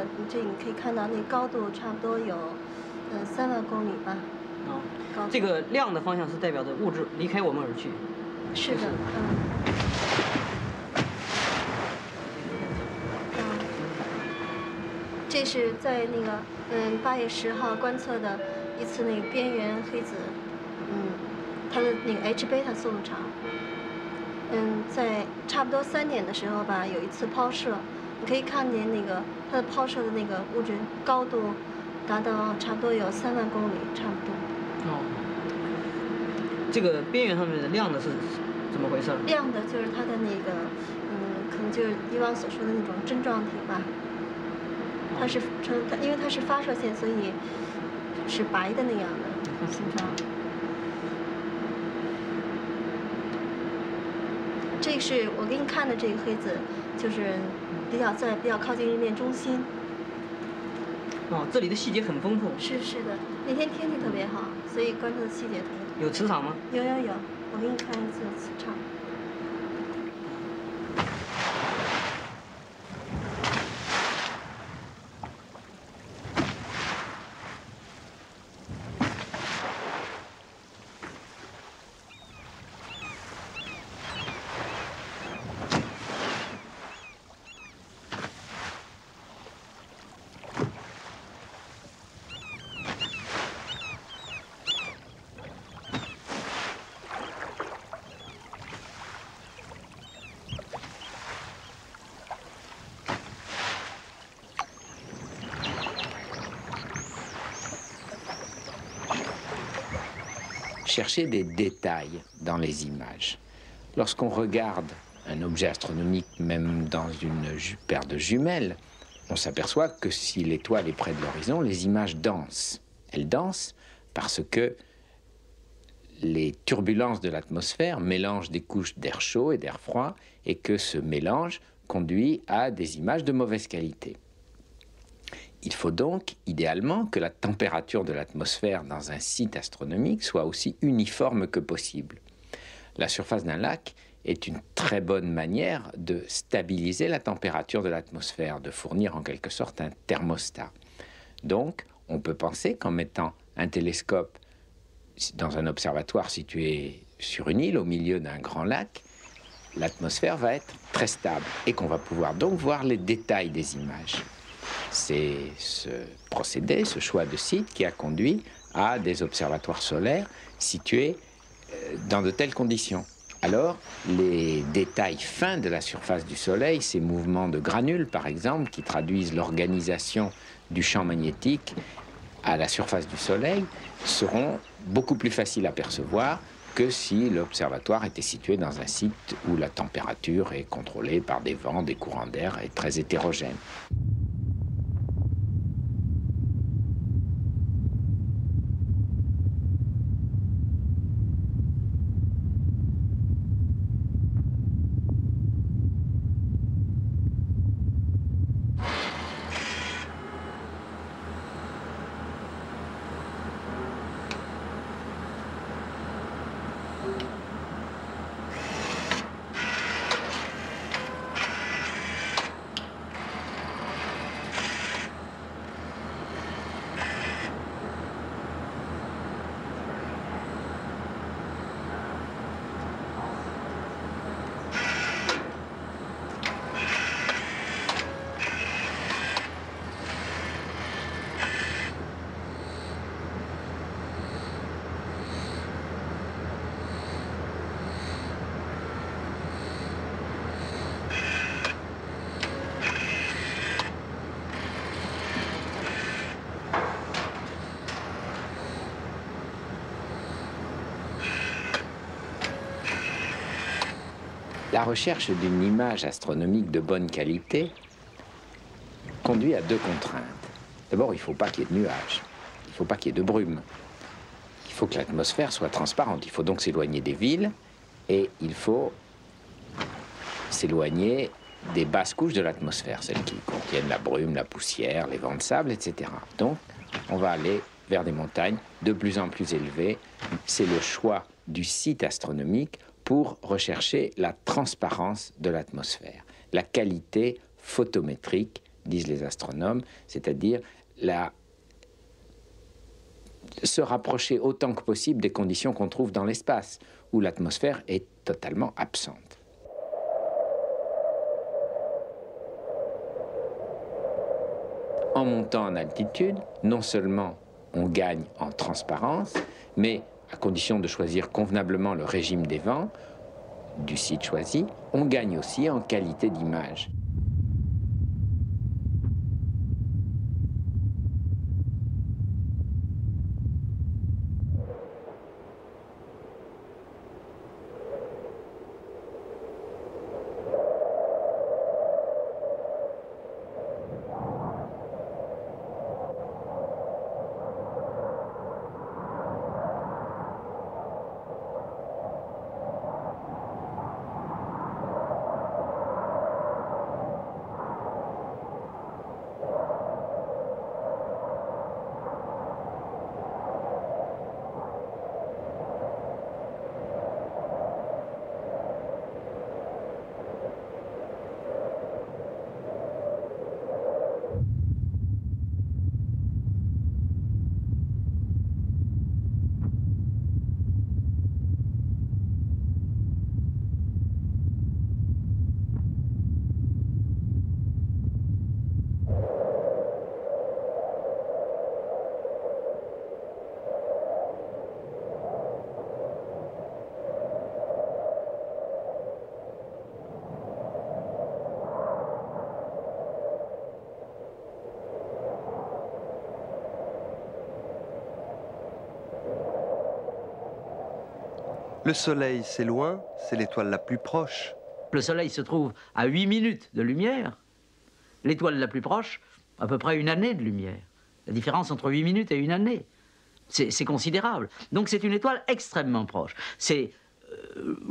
你可以看到那高度差不多有3万公里吧。啊，高度这个亮的方向是代表着物质离开我们而去。是的，这是在那个8月10号观测的一次那个边缘黑子，它的那个 H 贝塔速度长。在差不多3点的时候吧，有一次抛射，你可以看见那个它的抛射的那个物质高度达到差不多有3万公里，差不多。哦，这个边缘上面的亮的是怎么回事？亮的就是它的那个，可能就是以往所说的那种针状体吧。它是因为它是发射线，所以是白的那样的形状。这是我给你看的这个黑子，就是比较靠近日面中心。哦，这里的细节很丰富。是的，那天天气特别好，所以观测的细节特别多。有磁场吗？有，我给你看一次磁场。Chercher des détails dans les images. Lorsqu'on regarde un objet astronomique, même dans une paire de jumelles, on s'aperçoit que si l'étoile est près de l'horizon, les images dansent. Elles dansent parce que les turbulences de l'atmosphère mélangent des couches d'air chaud et d'air froid, et que ce mélange conduit à des images de mauvaise qualité. Il faut donc, idéalement, que la température de l'atmosphère dans un site astronomique soit aussi uniforme que possible. La surface d'un lac est une très bonne manière de stabiliser la température de l'atmosphère, de fournir en quelque sorte un thermostat. Donc, on peut penser qu'en mettant un télescope dans un observatoire situé sur une île au milieu d'un grand lac, l'atmosphère va être très stable et qu'on va pouvoir donc voir les détails des images. C'est ce procédé, ce choix de site qui a conduit à des observatoires solaires situés dans de telles conditions. Alors, les détails fins de la surface du Soleil, ces mouvements de granules par exemple, qui traduisent l'organisation du champ magnétique à la surface du Soleil, seront beaucoup plus faciles à percevoir que si l'observatoire était situé dans un site où la température est contrôlée par des vents, des courants d'air et très hétérogènes. La recherche d'une image astronomique de bonne qualité conduit à deux contraintes. D'abord, il ne faut pas qu'il y ait de nuages, il ne faut pas qu'il y ait de brume. Il faut que l'atmosphère soit transparente, il faut donc s'éloigner des villes et il faut s'éloigner des basses couches de l'atmosphère, celles qui contiennent la brume, la poussière, les vents de sable, etc. Donc, on va aller vers des montagnes de plus en plus élevées. C'est le choix du site astronomique pour rechercher la transparence de l'atmosphère, la qualité photométrique disent les astronomes, c'est-à-dire se rapprocher autant que possible des conditions qu'on trouve dans l'espace, où l'atmosphère est totalement absente. En montant en altitude, non seulement on gagne en transparence, mais à condition de choisir convenablement le régime des vents du site choisi, on gagne aussi en qualité d'image. Le Soleil, c'est loin, c'est l'étoile la plus proche. Le Soleil se trouve à 8 minutes de lumière. L'étoile la plus proche, à peu près une année de lumière. La différence entre 8 minutes et une année, c'est considérable. Donc c'est une étoile extrêmement proche. C'est,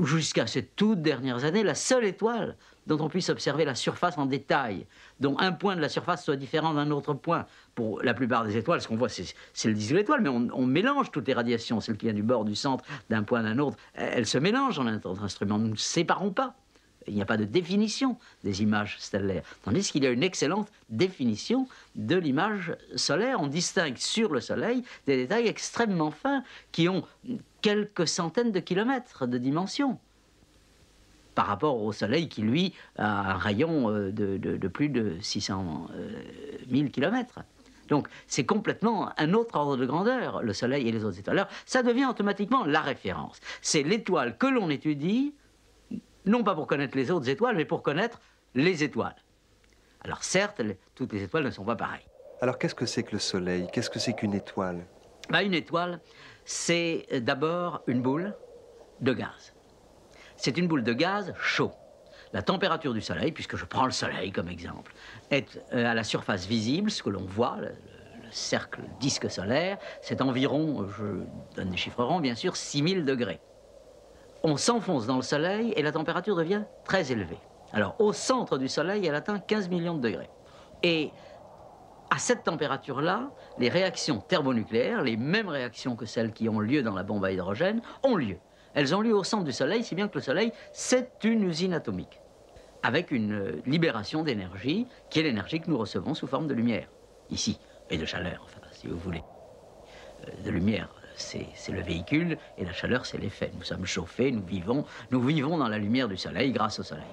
jusqu'à ces toutes dernières années, la seule étoile dont on puisse observer la surface en détail, dont un point de la surface soit différent d'un autre point. Pour la plupart des étoiles, ce qu'on voit, c'est le disque de l'étoile, mais on mélange toutes les radiations, celle qui vient du bord, du centre, d'un point à un autre, elles se mélangent en notre instrument. Nous ne séparons pas. Il n'y a pas de définition des images stellaires, tandis qu'il y a une excellente définition de l'image solaire. On distingue sur le Soleil des détails extrêmement fins qui ont quelques centaines de kilomètres de dimension, par rapport au Soleil qui, lui, a un rayon de plus de 600 000 kilomètres. Donc, c'est complètement un autre ordre de grandeur, le Soleil et les autres étoiles. Alors, ça devient automatiquement la référence. C'est l'étoile que l'on étudie, non pas pour connaître les autres étoiles, mais pour connaître les étoiles. Alors, certes, toutes les étoiles ne sont pas pareilles. Alors, qu'est-ce que c'est que le Soleil? Qu'est-ce que c'est qu'une étoile? Une étoile, c'est d'abord une boule de gaz. C'est une boule de gaz chaud. La température du Soleil, puisque je prends le Soleil comme exemple, est à la surface visible, ce que l'on voit, le cercle, le disque solaire, c'est environ, je donne des chiffres ronds bien sûr, 6000 degrés. On s'enfonce dans le Soleil et la température devient très élevée. Alors au centre du Soleil, elle atteint 15 millions de degrés. Et à cette température-là, les réactions thermonucléaires, les mêmes réactions que celles qui ont lieu dans la bombe à hydrogène, ont lieu. Elles ont lieu au centre du Soleil, si bien que le Soleil, c'est une usine atomique, avec une libération d'énergie, qui est l'énergie que nous recevons sous forme de lumière, ici, et de chaleur, enfin, si vous voulez. De lumière, c'est le véhicule, et la chaleur, c'est l'effet. Nous sommes chauffés, nous vivons dans la lumière du Soleil grâce au Soleil.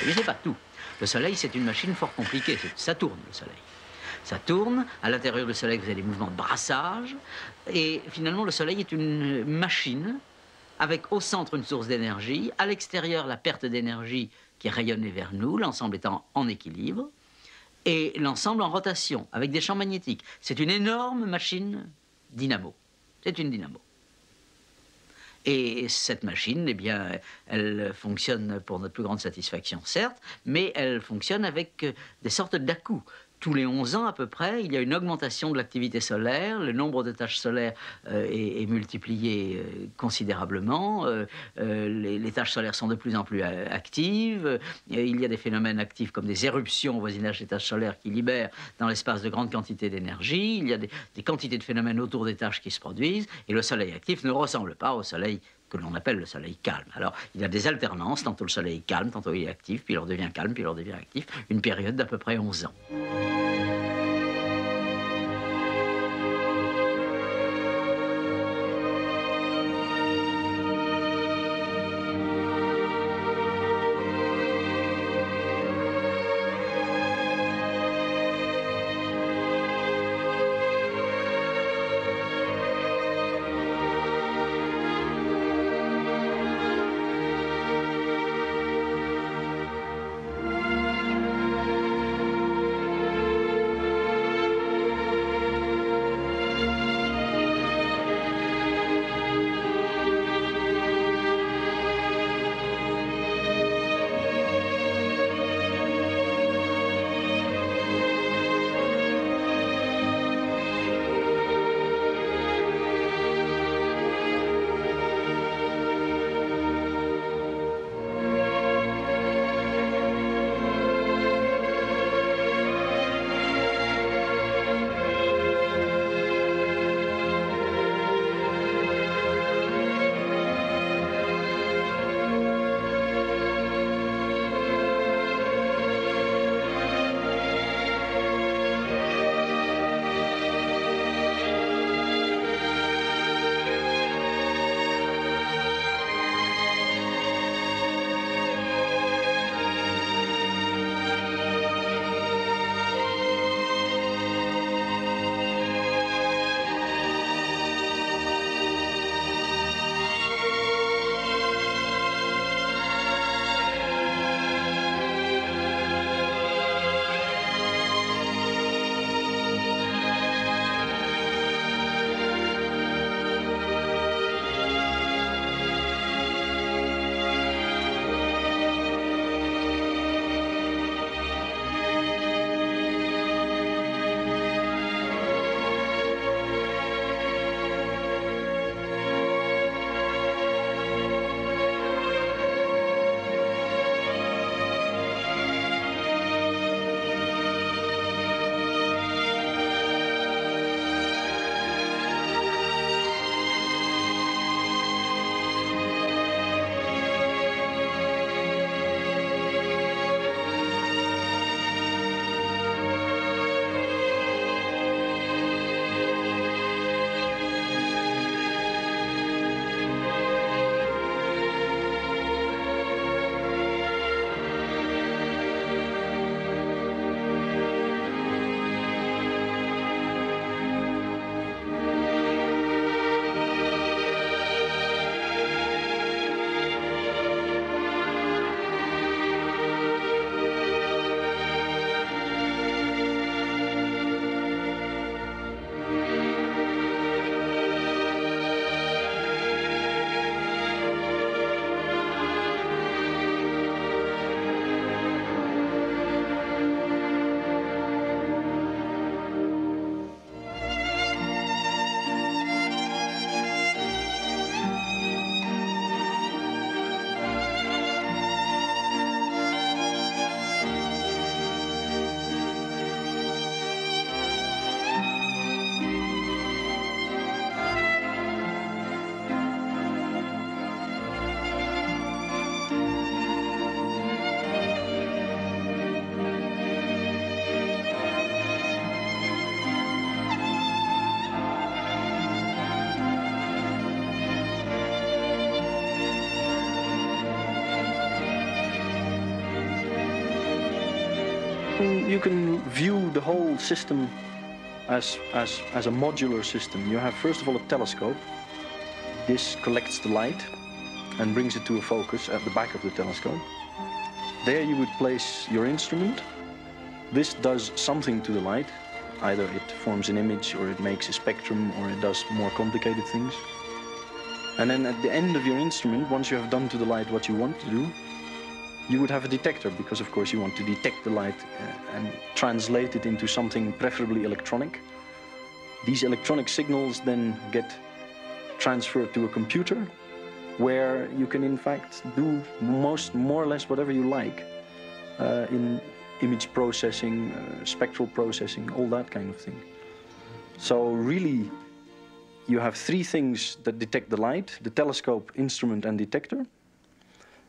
Mais c'est pas tout. Le Soleil, c'est une machine fort compliquée. Ça tourne, le Soleil. Ça tourne. À l'intérieur du Soleil, vous avez des mouvements de brassage. Et finalement, le Soleil est une machine avec au centre une source d'énergie, à l'extérieur la perte d'énergie qui est rayonnée vers nous, l'ensemble étant en équilibre, et l'ensemble en rotation, avec des champs magnétiques. C'est une énorme machine dynamo. C'est une dynamo. Et cette machine, eh bien, elle fonctionne pour notre plus grande satisfaction, certes, mais elle fonctionne avec des sortes d'à-coups. Tous les 11 ans à peu près, il y a une augmentation de l'activité solaire, le nombre de tâches solaires est multiplié considérablement, les tâches solaires sont de plus en plus actives, il y a des phénomènes actifs comme des éruptions au voisinage des tâches solaires qui libèrent dans l'espace de grandes quantités d'énergie, il y a des quantités de phénomènes autour des tâches qui se produisent, et le Soleil actif ne ressemble pas au Soleil que l'on appelle le Soleil calme. Alors, il y a des alternances, tantôt le Soleil est calme, tantôt il est actif, puis il redevient calme, puis il redevient actif, une période d'à peu près 11 ans. you can view the whole system as a modular system. You have first of all a telescope. This collects the light and brings it to a focus at the back of the telescope. There you would place your instrument. This does something to the light. Either it forms an image, or it makes a spectrum, or it does more complicated things. And then at the end of your instrument, once you have done to the light what you want to do, you would have a detector, because of course you want to detect the light and translate it into something preferably electronic. These electronic signals then get transferred to a computer, where you can in fact do more or less whatever you like in image processing, spectral processing, all that kind of thing. So really, you have three things that detect the light: the telescope, instrument, and detector.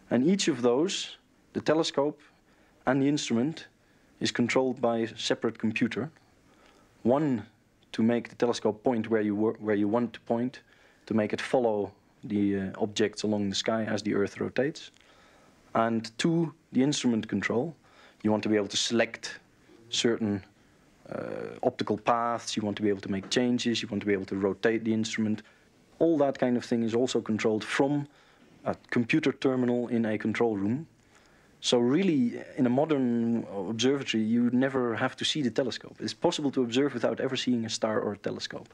And each of those, the telescope and the instrument, is controlled by a separate computer. One to make the telescope point where you want to point, to make it follow the objects along the sky as the Earth rotates. And two, the instrument control. You want to be able to select certain optical paths, you want to be able to make changes, you want to be able to rotate the instrument. All that kind of thing is also controlled from a computer terminal in a control room. So really, in a modern observatory, you never have to see the telescope. It's possible to observe without ever seeing a star or a telescope.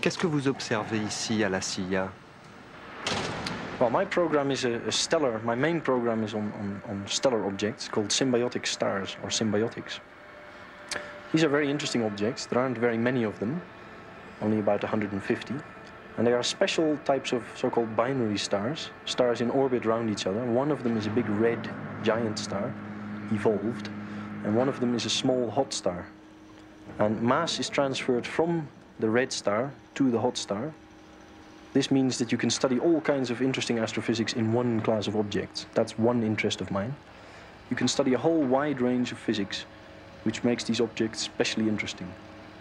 Qu'est-ce que vous observez ici à la Silla? Well, my program is a stellar, my main program is on stellar objects called symbiotic stars, or symbiotics. These are very interesting objects. There aren't very many of them, only about 150. And they are special types of so-called binary stars, stars in orbit around each other. One of them is a big red giant star, evolved, and one of them is a small hot star. And mass is transferred from the red star to the hot star. This means that you can study all kinds of interesting astrophysics in one class of objects. That's one interest of mine. You can study a whole wide range of physics, which makes these objects especially interesting.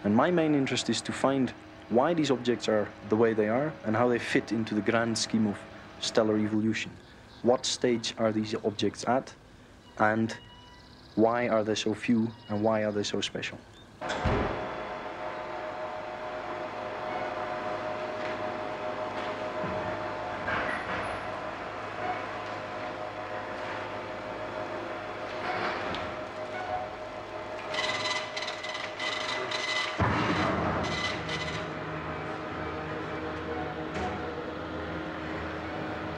And my main interest is to find why these objects are the way they are and how they fit into the grand scheme of stellar evolution. What stage are these objects at, and why are they so few, and why are they so special?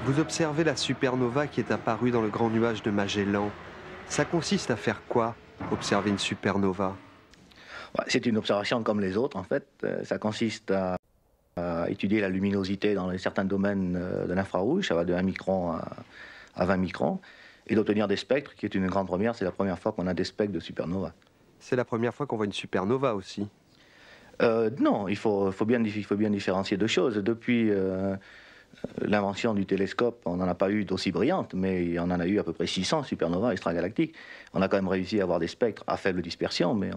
Vous observez la supernova qui est apparue dans le grand nuage de Magellan. Ça consiste à faire quoi, observer une supernova? C'est une observation comme les autres, en fait. Ça consiste à étudier la luminosité dans certains domaines de l'infrarouge. Ça va de 1 micron à 20 microns. Et d'obtenir des spectres, qui est une grande première. C'est la première fois qu'on a des spectres de supernova. C'est la première fois qu'on voit une supernova aussi? Non, il faut bien différencier deux choses. Depuis l'invention du télescope, on n'en a pas eu d'aussi brillantes, mais on en a eu à peu près 600 supernovas extragalactiques. On a quand même réussi à avoir des spectres à faible dispersion, mais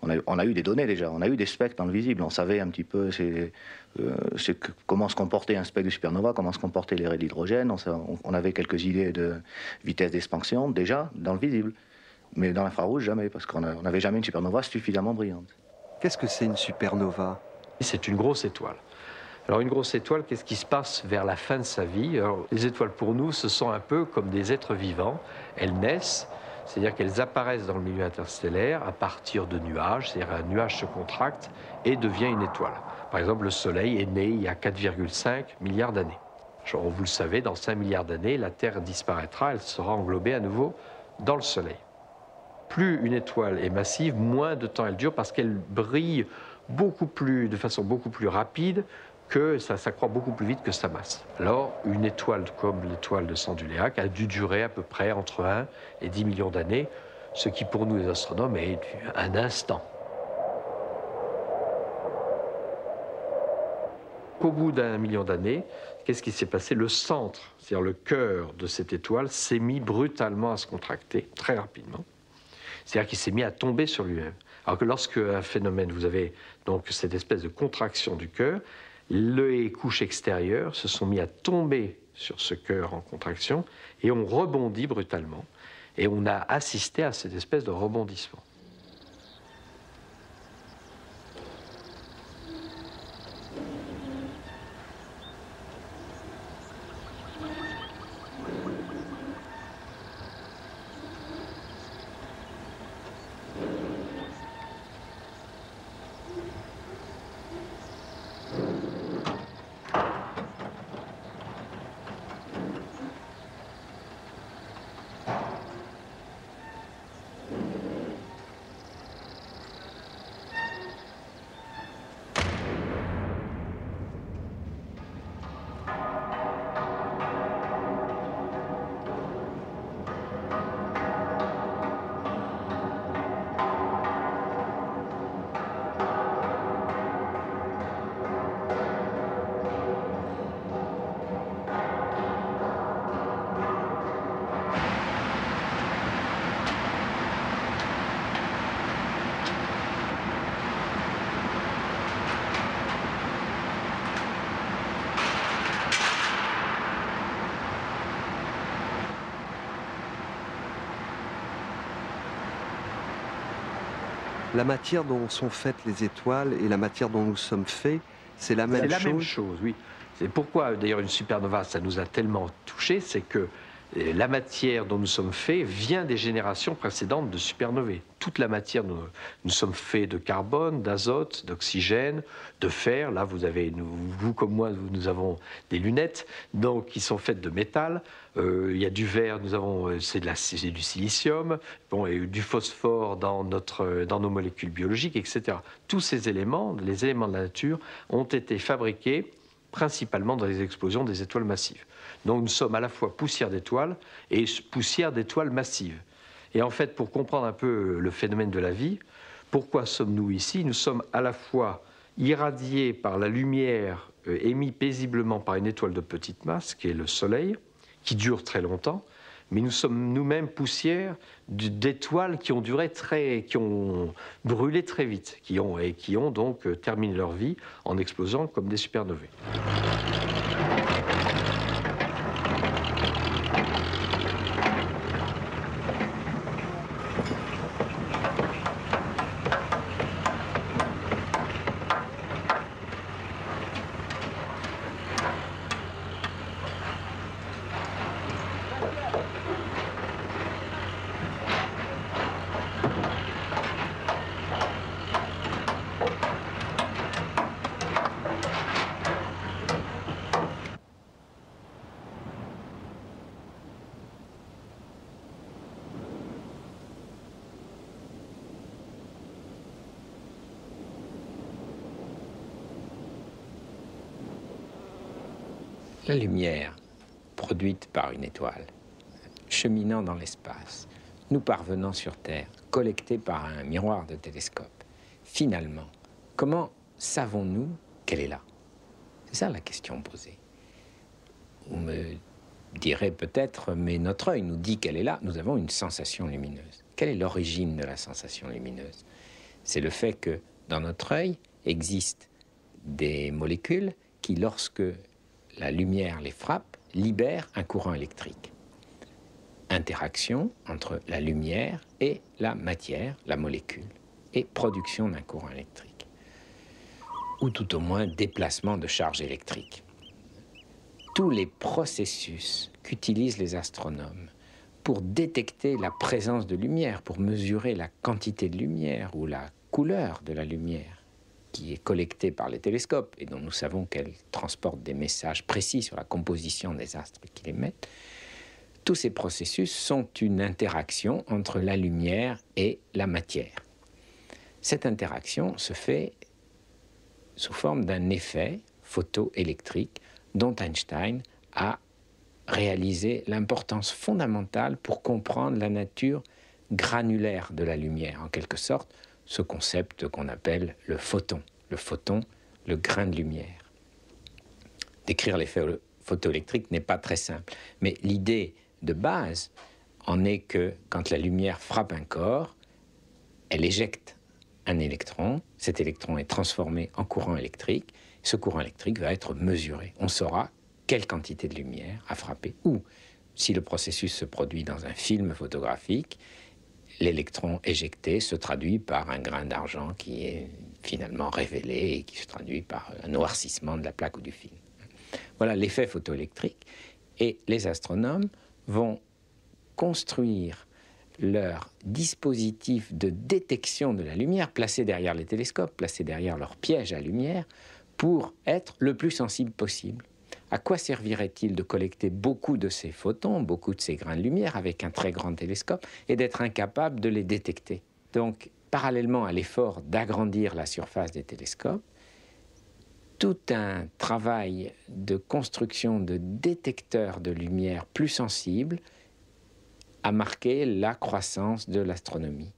on a eu des données déjà. On a eu des spectres dans le visible. On savait un petit peu comment se comportait un spectre de supernova, comment se comportaient les raies d'hydrogène. On avait quelques idées de vitesse d'expansion déjà dans le visible. Mais dans l'infrarouge, jamais, parce qu'on n'avait jamais une supernova suffisamment brillante. Qu'est-ce que c'est une supernova? C'est une grosse étoile. Alors une grosse étoile, qu'est-ce qui se passe vers la fin de sa vie? Alors, les étoiles pour nous, ce sont un peu comme des êtres vivants. Elles naissent, c'est-à-dire qu'elles apparaissent dans le milieu interstellaire à partir de nuages, c'est-à-dire un nuage se contracte et devient une étoile. Par exemple, le Soleil est né il y a 4,5 milliards d'années. Genre, vous le savez, dans 5 milliards d'années, la Terre disparaîtra, elle sera englobée à nouveau dans le Soleil. Plus une étoile est massive, moins de temps elle dure parce qu'elle brille de façon beaucoup plus rapide, que ça s'accroît beaucoup plus vite que sa masse. Alors, une étoile comme l'étoile de Sanduléac a dû durer à peu près entre 1 et 10 millions d'années, ce qui pour nous les astronomes est un instant. Au bout d'1 million d'années, qu'est-ce qui s'est passé? Le centre, c'est-à-dire le cœur de cette étoile, s'est mis brutalement à se contracter, très rapidement. C'est-à-dire qu'il s'est mis à tomber sur lui-même. Alors que lorsque un phénomène, vous avez donc cette espèce de contraction du cœur, les couches extérieures se sont mis à tomber sur ce cœur en contraction et ont rebondi brutalement. Et on a assisté à cette espèce de rebondissement. La matière dont sont faites les étoiles et la matière dont nous sommes faits, c'est la même chose. C'est la même chose, oui. C'est pourquoi, d'ailleurs, une supernova, ça nous a tellement touchés, c'est que la matière dont nous sommes faits vient des générations précédentes de supernovae. Toute la matière, nous sommes faits de carbone, d'azote, d'oxygène, de fer. Là, vous avez, vous comme moi, nous avons des lunettes, donc qui sont faites de métal. Il y a du verre, c'est du silicium, bon, et du phosphore dans nos molécules biologiques, etc. Tous ces éléments, les éléments de la nature, ont été fabriqués principalement dans les explosions des étoiles massives. Donc nous sommes à la fois poussière d'étoiles et poussière d'étoiles massives. Et en fait, pour comprendre un peu le phénomène de la vie, pourquoi sommes-nous ici? Nous sommes à la fois irradiés par la lumière émise paisiblement par une étoile de petite masse, qui est le Soleil, qui dure très longtemps, mais nous sommes nous-mêmes poussière d'étoiles qui ont brûlé très vite, qui ont donc terminé leur vie en explosant comme des supernovae. La lumière produite par une étoile, cheminant dans l'espace, nous parvenant sur Terre, collectée par un miroir de télescope. Finalement, comment savons-nous qu'elle est là? C'est ça la question posée. Vous me direz peut-être, mais notre œil nous dit qu'elle est là. Nous avons une sensation lumineuse. Quelle est l'origine de la sensation lumineuse? C'est le fait que dans notre œil existent des molécules qui, lorsque la lumière les frappe, libèrent un courant électrique. Interaction entre la lumière et la matière, la molécule, et production d'un courant électrique. Ou tout au moins déplacement de charge électrique. Tous les processus qu'utilisent les astronomes pour détecter la présence de lumière, pour mesurer la quantité de lumière ou la couleur de la lumière, qui est collectée par les télescopes et dont nous savons qu'elle transporte des messages précis sur la composition des astres qui l'émettent, tous ces processus sont une interaction entre la lumière et la matière. Cette interaction se fait sous forme d'un effet photoélectrique dont Einstein a réalisé l'importance fondamentale pour comprendre la nature granulaire de la lumière, en quelque sorte, ce concept qu'on appelle le photon. Le photon, le grain de lumière. Décrire l'effet photoélectrique n'est pas très simple, mais l'idée de base en est que quand la lumière frappe un corps, elle éjecte un électron, cet électron est transformé en courant électrique, ce courant électrique va être mesuré. On saura quelle quantité de lumière a frappé, ou Si le processus se produit dans un film photographique, l'électron éjecté se traduit par un grain d'argent qui est finalement révélé et qui se traduit par un noircissement de la plaque ou du film. Voilà l'effet photoélectrique. Et les astronomes vont construire leur dispositif de détection de la lumière, placé derrière les télescopes, placé derrière leur piège à lumière, pour être le plus sensible possible. À quoi servirait-il de collecter beaucoup de ces photons, beaucoup de ces grains de lumière avec un très grand télescope et d'être incapable de les détecter? Donc, parallèlement à l'effort d'agrandir la surface des télescopes, tout un travail de construction de détecteurs de lumière plus sensibles a marqué la croissance de l'astronomie.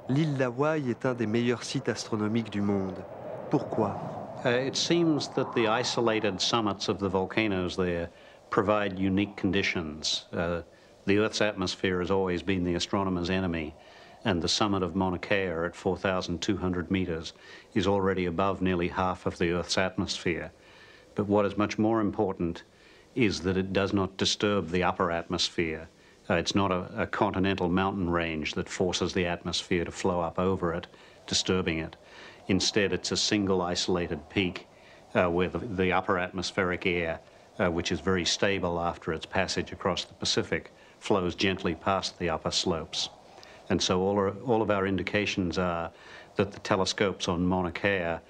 L'île d'Hawaï est un des meilleurs sites astronomiques du monde. Pourquoi? It seems that the isolated summits of the volcanoes there provide unique conditions. The Earth's atmosphere has always been the astronomer's enemy, and the summit of Mauna Kea at 4,200 meters is already above nearly half of the Earth's atmosphere. But what is much more important is that it does not disturb the upper atmosphere. It's not a continental mountain range that forces the atmosphere to flow up over it, disturbing it. Instead, it's a single isolated peak where the upper atmospheric air, which is very stable after its passage across the Pacific, flows gently past the upper slopes. And so all of our indications are that the telescopes on Mauna Kea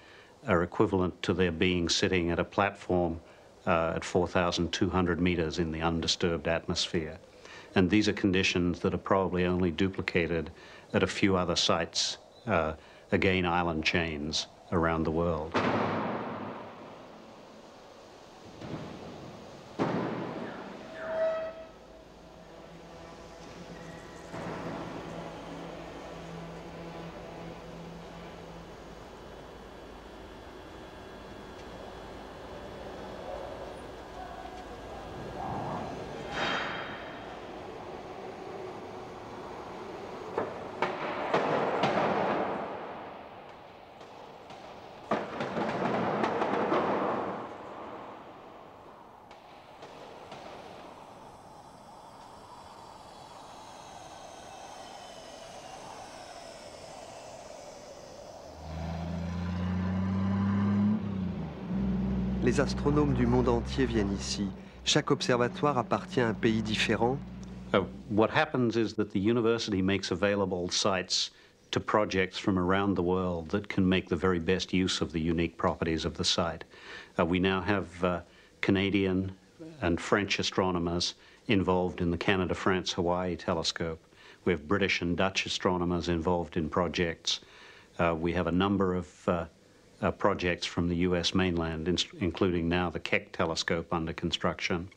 are equivalent to their being sitting at a platform at 4,200 meters in the undisturbed atmosphere. And these are conditions that are probably only duplicated at a few other sites, again island chains around the world. Les astronomes du monde entier viennent ici. Chaque observatoire appartient à un pays différent. What happens is that the university makes available sites to projects from around the world that can make the very best use of the unique properties of the site. We now have Canadian and French astronomers involved in the Canada-France-Hawaii telescope. We have British and Dutch astronomers involved in projects. We have a number of projects from the US mainland, including now the Keck telescope under construction.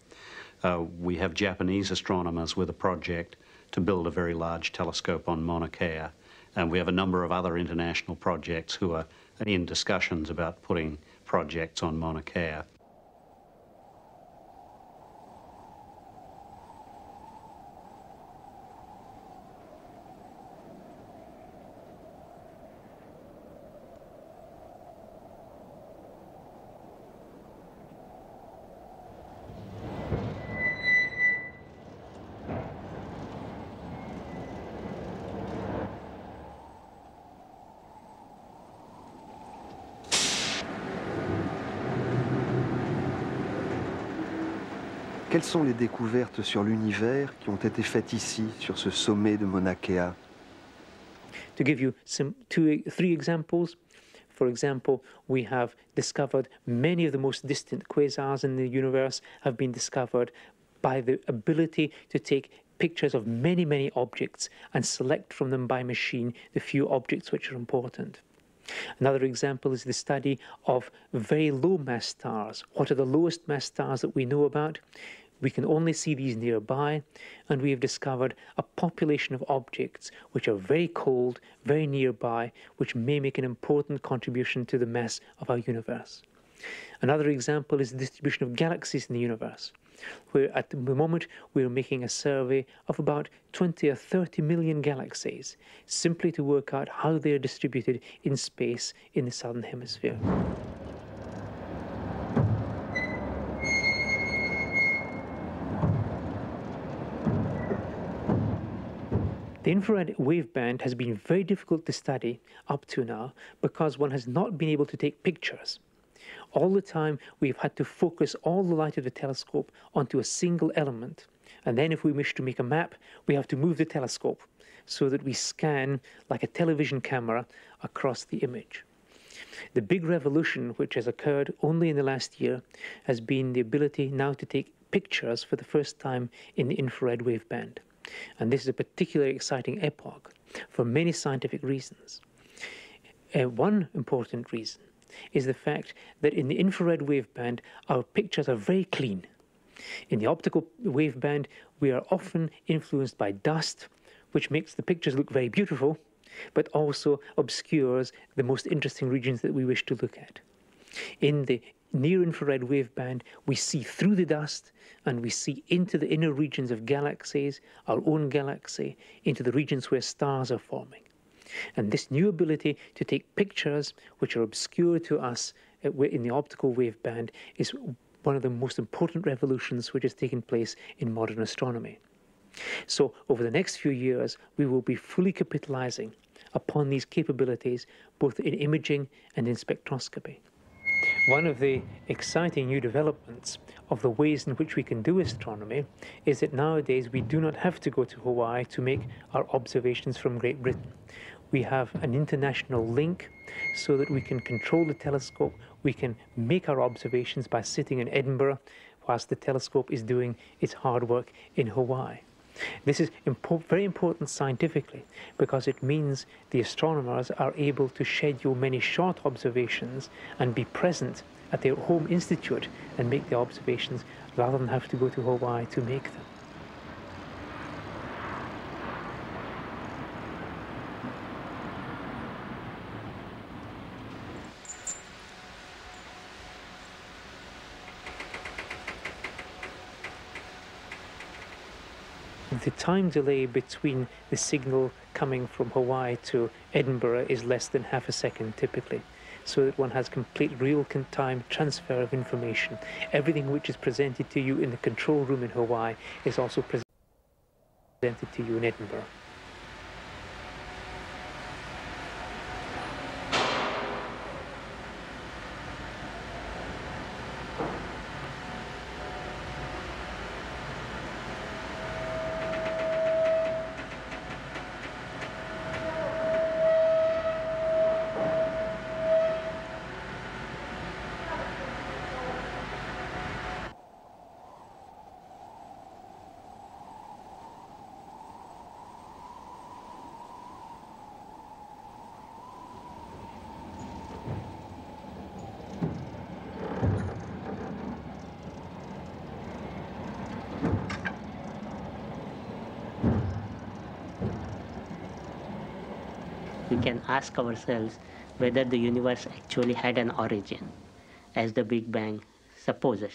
We have Japanese astronomers with a project to build a very large telescope on Mauna Kea. And we have a number of other international projects who are in discussions about putting projects on Mauna Kea. Quelles sont les découvertes sur l'univers qui ont été faites ici, sur ce sommet de Mauna Kea? To give you three examples, for example, we have discovered many of the most distant quasars in the universe have been discovered by the ability to take pictures of many, many objects and select from them by machine the few objects which are important. Another example is the study of very low mass stars. What are the lowest mass stars that we know about? We can only see these nearby, and we have discovered a population of objects which are very cold, very nearby, which may make an important contribution to the mass of our universe. Another example is the distribution of galaxies in the universe. where at the moment we're making a survey of about 20 or 30 million galaxies, simply to work out how they're distributed in space in the southern hemisphere. The infrared waveband has been very difficult to study up to now because one has not been able to take pictures. All the time we've had to focus all the light of the telescope onto a single element, and then if we wish to make a map, we have to move the telescope so that we scan like a television camera across the image. The big revolution which has occurred only in the last year has been the ability now to take pictures for the first time in the infrared waveband. And this is a particularly exciting epoch for many scientific reasons. One important reason is the fact that in the infrared waveband, our pictures are very clean. In the optical waveband, we are often influenced by dust, which makes the pictures look very beautiful, but also obscures the most interesting regions that we wish to look at. In the near-infrared waveband, we see through the dust and we see into the inner regions of galaxies, our own galaxy, into the regions where stars are forming. And this new ability to take pictures which are obscure to us in the optical waveband is one of the most important revolutions which has taken place in modern astronomy. So over the next few years, we will be fully capitalizing upon these capabilities, both in imaging and in spectroscopy. One of the exciting new developments of the ways in which we can do astronomy is that nowadays we do not have to go to Hawaii to make our observations from Great Britain. We have an international link so that we can control the telescope. We can make our observations by sitting in Edinburgh whilst the telescope is doing its hard work in Hawaii. This is very important scientifically because it means the astronomers are able to schedule many short observations and be present at their home institute and make the observations rather than have to go to Hawaii to make them. The time delay between the signal coming from Hawaii to Edinburgh is less than half a second typically, so that one has complete real-time transfer of information. Everything which is presented to you in the control room in Hawaii is also presented to you in Edinburgh. We can ask ourselves whether the universe actually had an origin, as the Big Bang supposes.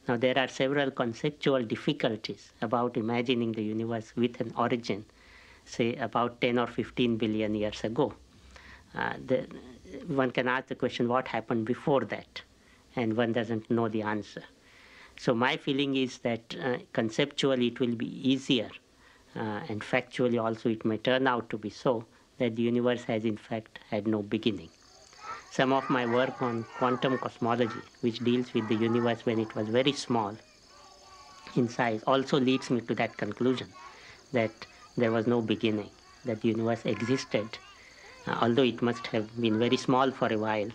Now, there are several conceptual difficulties about imagining the universe with an origin, say about 10 or 15 billion years ago. One can ask the question, what happened before that? And one doesn't know the answer. So my feeling is that conceptually it will be easier, and factually also it may turn out to be so, that the universe has in fact had no beginning. Some of my work on quantum cosmology, which deals with the universe when it was very small in size, also leads me to that conclusion, that there was no beginning, that the universe existed, although it must have been very small for a while,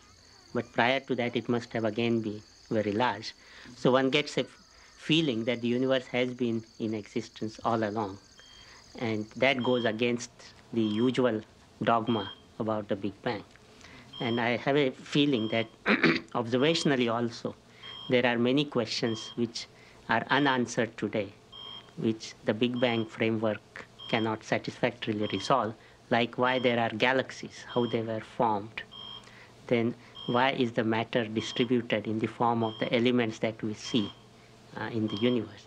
but prior to that it must have again been very large. So one gets a feeling that the universe has been in existence all along, and that goes against the usual dogma about the Big Bang. And I have a feeling that observationally also, there are many questions which are unanswered today, which the Big Bang framework cannot satisfactorily resolve, like why there are galaxies, how they were formed. Then why is the matter distributed in the form of the elements that we see? in the universe.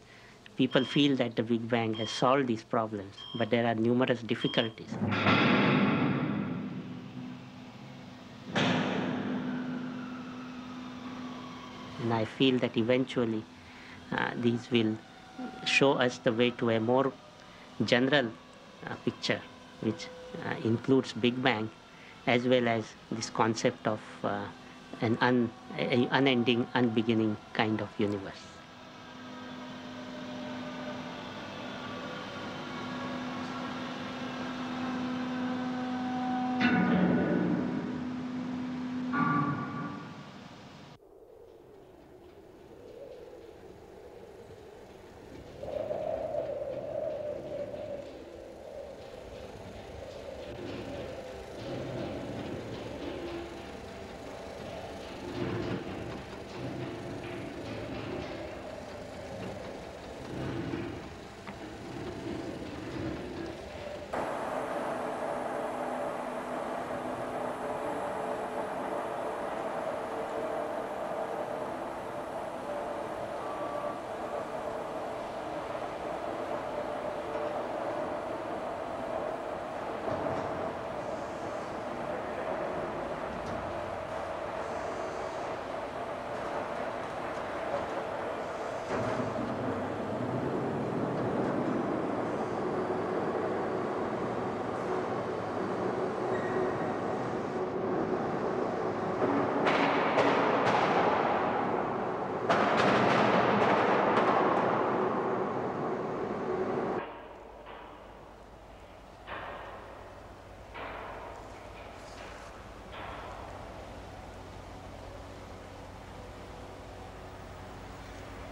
People feel that the Big Bang has solved these problems, but there are numerous difficulties. And I feel that eventually these will show us the way to a more general picture, which includes Big Bang, as well as this concept of an unending, unbeginning kind of universe.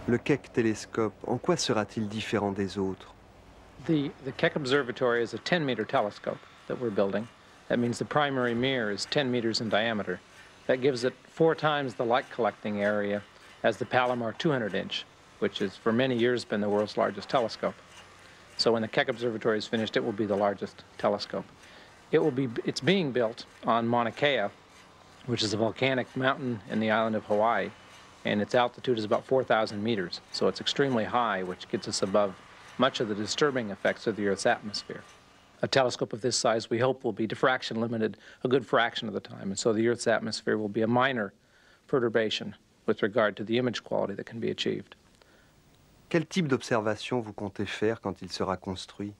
Le Keck télescope, en quoi sera-t-il différent des autres? The Keck Observatory is a 10-meter telescope that we're building. That means the primary mirror is 10 meters in diameter. That gives it 4 times the light collecting area as the Palomar 200-inch, which has for many years been the world's largest telescope. So when the Keck Observatory is finished, it will be the largest telescope. It's being built on Mauna Kea, which is a volcanic mountain in the island of Hawaii, and its altitude is about 4,000 meters. So it's extremely high, which gets us above much of the disturbing effects of the Earth's atmosphere. A telescope of this size, we hope, will be diffraction limited a good fraction of the time, and so the Earth's atmosphere will be a minor perturbation with regard to the image quality that can be achieved. Quel type d'observation vous comptez faire quand il sera construit?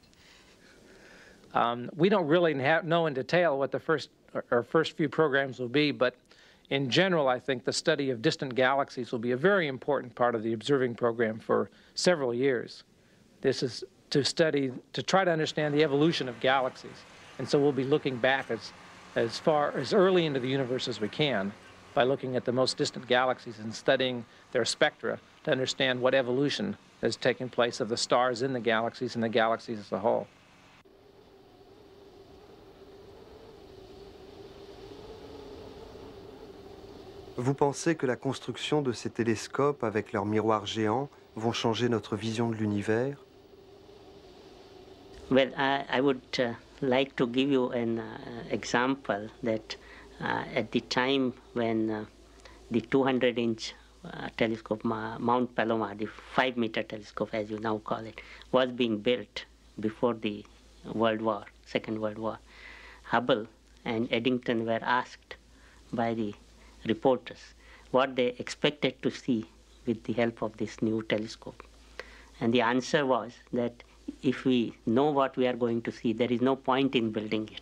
We don't really know in detail what our first few programs will be, but in general, I think the study of distant galaxies will be a very important part of the observing program for several years. This is to try to understand the evolution of galaxies. And so we'll be looking back as early into the universe as we can by looking at the most distant galaxies and studying their spectra to understand what evolution has taken place of the stars in the galaxies and the galaxies as a whole. Vous pensez que la construction de ces télescopes avec leurs miroirs géants vont changer notre vision de l'univers? Well, I would like to give you an example that at the time when the 200-inch telescope, Mount Palomar, the 5-meter telescope as you now call it, was being built before the Second World War, Hubble and Eddington were asked by the reporters what they expected to see with the help of this new telescope. And the answer was that if we know what we are going to see, there is no point in building it.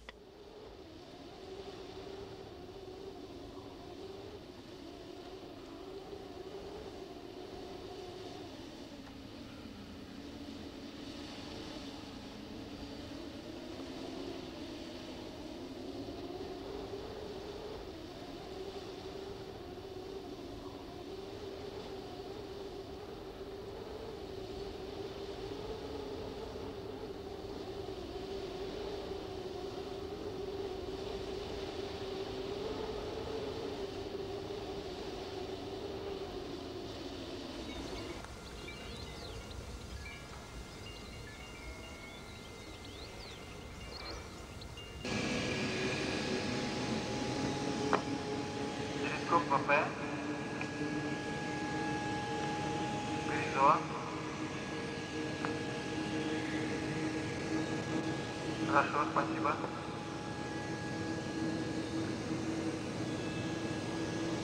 Хорошо, спасибо.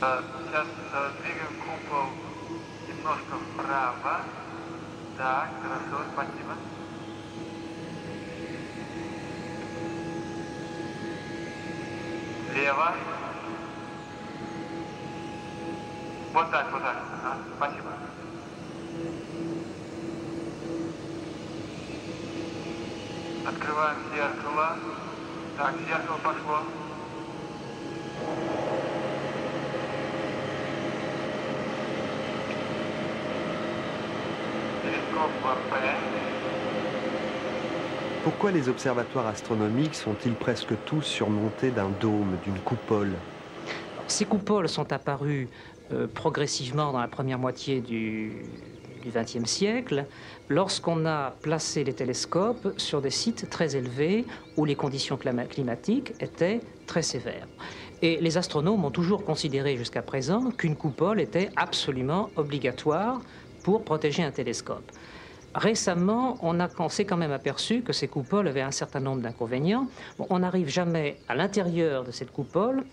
Сейчас двигаем купол немножко вправо. Так, хорошо, спасибо. Влево. Вот так, вот так. Спасибо. Открываем зеркало. Так, зеркало пошло. Телескоп ВП. Pourquoi les observatoires astronomiques sont-ils presque tous surmontés d'un dôme, d'une coupole? Ces coupoles sont apparues progressivement dans la première moitié du XXe siècle, lorsqu'on a placé les télescopes sur des sites très élevés où les conditions climatiques étaient très sévères. Et les astronomes ont toujours considéré jusqu'à présent qu'une coupole était absolument obligatoire pour protéger un télescope. Récemment, on s'est quand même aperçu que ces coupoles avaient un certain nombre d'inconvénients. Bon, on n'arrive jamais à l'intérieur de cette coupole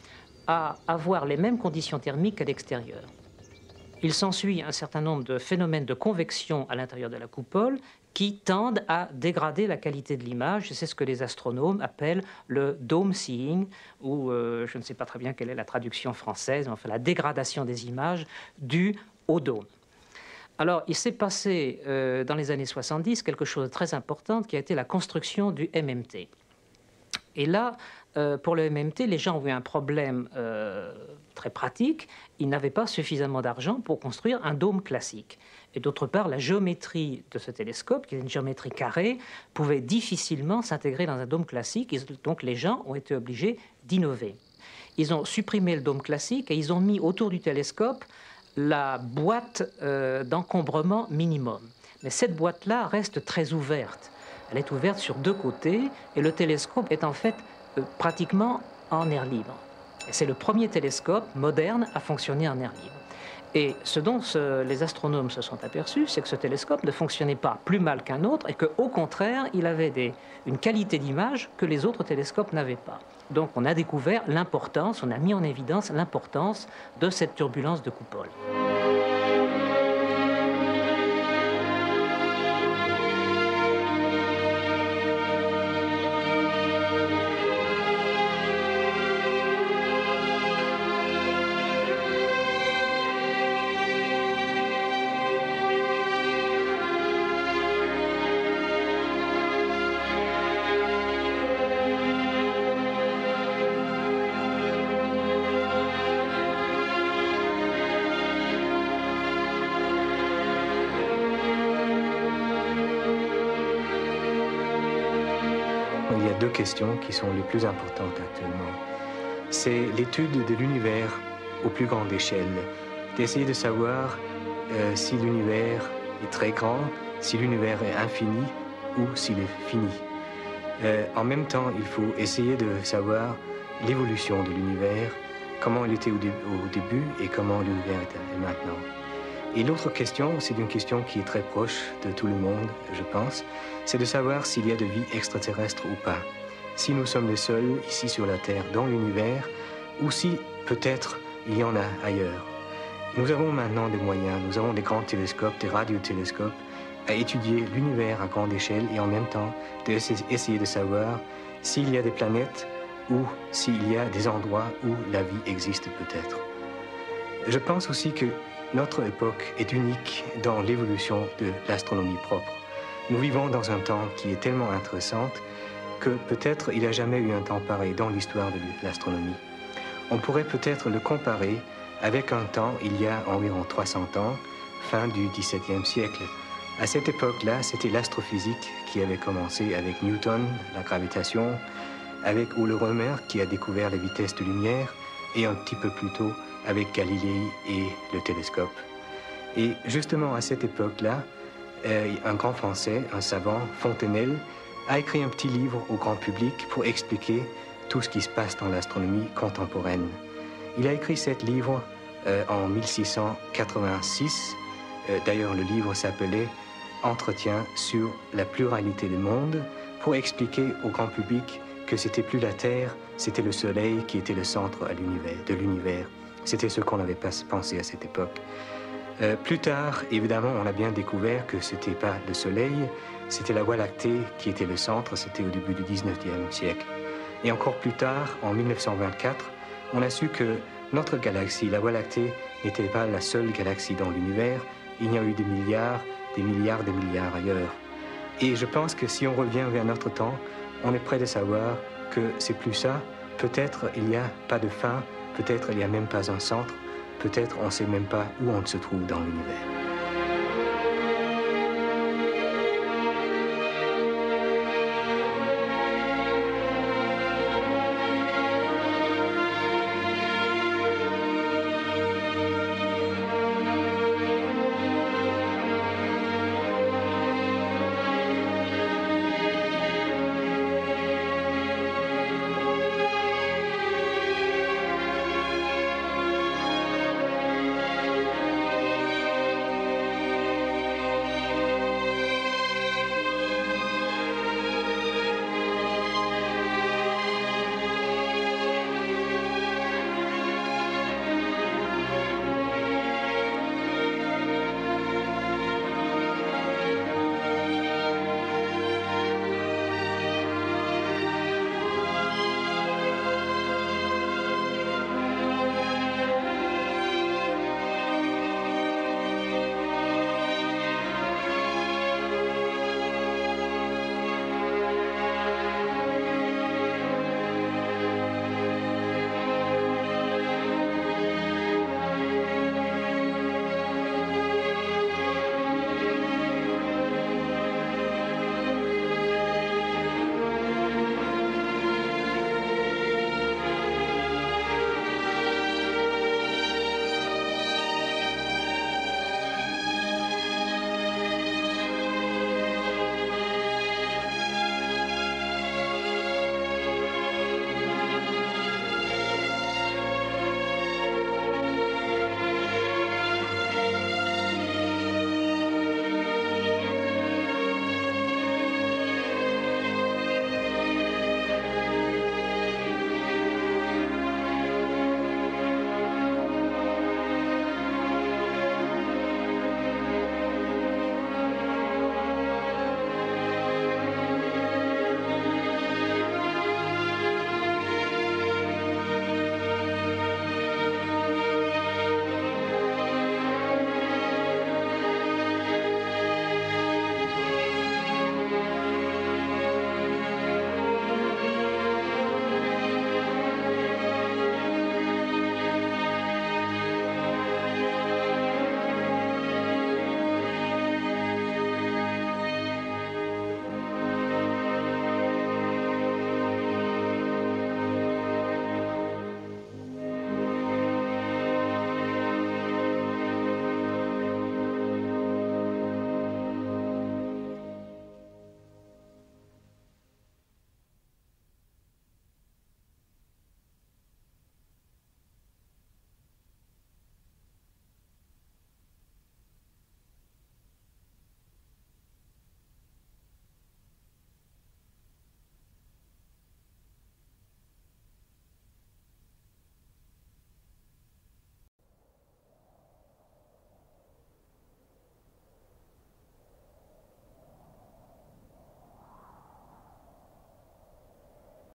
à avoir les mêmes conditions thermiques qu'à l'extérieur. Il s'ensuit un certain nombre de phénomènes de convection à l'intérieur de la coupole qui tendent à dégrader la qualité de l'image. C'est ce que les astronomes appellent le dome seeing, ou je ne sais pas très bien quelle est la traduction française, enfin la dégradation des images due au dôme. Alors, il s'est passé dans les années 70 quelque chose de très important qui a été la construction du MMT. Et là, pour le MMT, les gens ont eu un problème très pratique. Ils n'avaient pas suffisamment d'argent pour construire un dôme classique. Et d'autre part, la géométrie de ce télescope, qui est une géométrie carrée, pouvait difficilement s'intégrer dans un dôme classique. Et donc, les gens ont été obligés d'innover. Ils ont supprimé le dôme classique et ils ont mis autour du télescope la boîte d'encombrement minimum. Mais cette boîte-là reste très ouverte. Elle est ouverte sur deux côtés et le télescope est en fait pratiquement en air libre. C'est le premier télescope moderne à fonctionner en air libre. Et ce dont les astronomes se sont aperçus, c'est que ce télescope ne fonctionnait pas plus mal qu'un autre et qu'au contraire, il avait une qualité d'image que les autres télescopes n'avaient pas. Donc on a découvert l'importance, on a mis en évidence l'importance de cette turbulence de coupole. Il y a deux questions qui sont les plus importantes actuellement. C'est l'étude de l'univers aux plus grandes échelles, d'essayer de savoir si l'univers est très grand, si l'univers est infini ou s'il est fini. En même temps, il faut essayer de savoir l'évolution de l'univers, comment il était au début et comment l'univers est maintenant. Et l'autre question, c'est une question qui est très proche de tout le monde, je pense, c'est de savoir s'il y a de vie extraterrestre ou pas. Si nous sommes les seuls ici sur la Terre dans l'univers, ou si peut-être il y en a ailleurs. Nous avons maintenant des moyens, nous avons des grands télescopes, des radiotélescopes, à étudier l'univers à grande échelle et en même temps d'essayer de savoir s'il y a des planètes ou s'il y a des endroits où la vie existe peut-être. Je pense aussi que notre époque est unique dans l'évolution de l'astronomie propre. Nous vivons dans un temps qui est tellement intéressant que peut-être il n'y a jamais eu un temps pareil dans l'histoire de l'astronomie. On pourrait peut-être le comparer avec un temps il y a environ 300 ans, fin du XVIIe siècle. À cette époque-là, c'était l'astrophysique qui avait commencé avec Newton, la gravitation, avec Ole Rømer qui a découvert la vitesse de lumière et un petit peu plus tôt avec Galilée et le télescope. Et justement à cette époque-là, un grand Français, un savant, Fontenelle, a écrit un petit livre au grand public pour expliquer tout ce qui se passe dans l'astronomie contemporaine. Il a écrit ce livre en 1686. D'ailleurs, le livre s'appelait « Entretien sur la pluralité des mondes, pour expliquer au grand public que c'était plus la Terre, c'était le Soleil qui était le centre de l'univers. C'était ce qu'on n'avait pas pensé à cette époque. Plus tard, évidemment, on a bien découvert que ce n'était pas le Soleil, c'était la Voie lactée qui était le centre, c'était au début du 19e siècle. Et encore plus tard, en 1924, on a su que notre galaxie, la Voie lactée, n'était pas la seule galaxie dans l'univers. Il y a eu des milliards, des milliards, des milliards ailleurs. Et je pense que si on revient vers notre temps, on est prêt de savoir que c'est plus ça. Peut-être il n'y a pas de fin, peut-être il n'y a même pas un centre, peut-être on ne sait même pas où on se trouve dans l'univers.